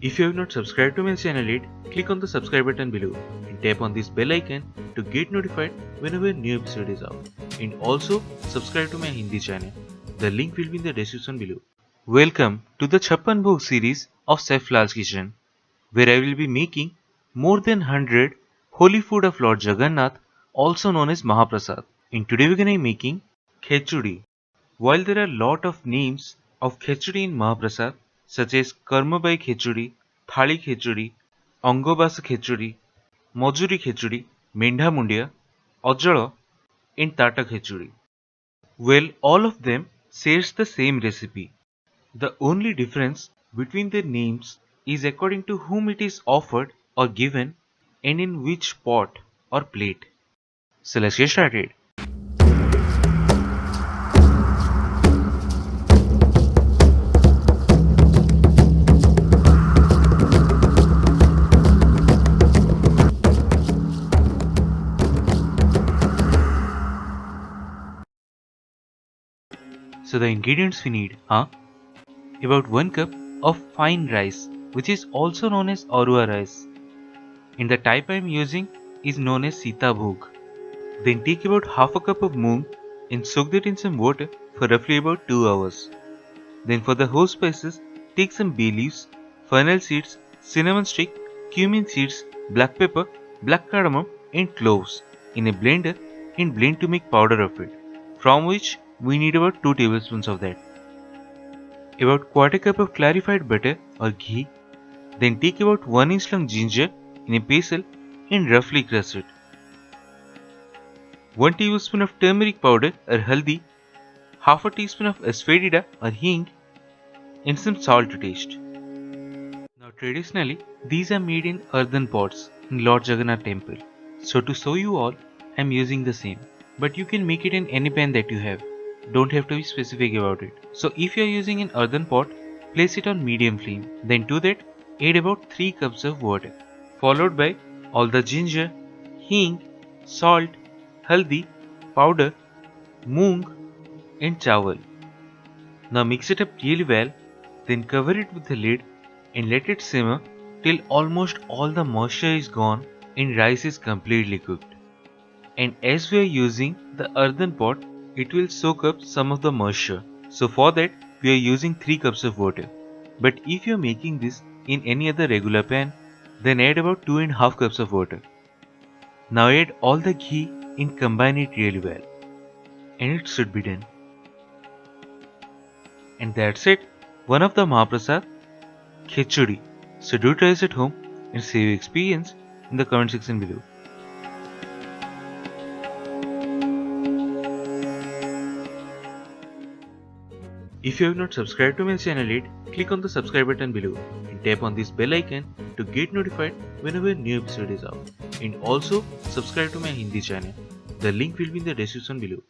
If you have not subscribed to my channel yet, click on the subscribe button below and tap on this bell icon to get notified whenever a new episode is out. And also subscribe to my Hindi channel. The link will be in the description below. Welcome to the CHAPPAN BHOG series of Chef Lall's kitchen, where I will be making more than 100 holy food of Lord Jagannath, also known as Mahaprasad. And today we are going to be making Khechudi. While there are a lot of names of Khechudi in Mahaprasad, such as KARMABAI KHECHUDI, Thali Khechudi, Angabasa Khechudi, Majuri Khechudi, Mendha Mundia, Ajala, and Thata Khechudi. Well, all of them shares the same recipe. The only difference between their names is according to whom it is offered or given and in which pot or plate. So let's get started. So the ingredients we need are about 1 cup of fine rice, which is also known as Arua rice. And the type I am using is known as Sita Bhog. Then take about half a cup of moong and soak that in some water for roughly about 2 hours. Then for the whole spices, take some bay leaves, fennel seeds, cinnamon stick, cumin seeds, black pepper, black cardamom and cloves in a blender and blend to make powder of it, from which we need about 2 tablespoons of that. About quarter cup of clarified butter or ghee. Then take about 1 inch long ginger in a pestle and roughly crush it. 1 tablespoon of turmeric powder or haldi, half a teaspoon of asafoetida or hing, and some salt to taste. Now traditionally, these are made in earthen pots in Lord Jagannath temple. So to show you all, I am using the same. But you can make it in any pan that you have. Don't have to be specific about it. So if you are using an earthen pot, place it on medium flame. Then to that, add about 3 cups of water, followed by all the ginger, hing, salt, haldi, powder, moong and chawal. Now mix it up really well, then cover it with the lid and let it simmer till almost all the moisture is gone and rice is completely cooked. And as we are using the earthen pot, it will soak up some of the moisture. So for that, we are using 3 cups of water. But if you are making this in any other regular pan, then add about 2.5 cups of water. Now add all the ghee and combine it really well. And it should be done. And that's it, one of the Mahaprasad Khechudi. So do try this at home and share your experience in the comment section below. If you have not subscribed to my channel yet, click on the subscribe button below and tap on this bell icon to get notified whenever a new episode is out. And also subscribe to my Hindi channel. The link will be in the description below.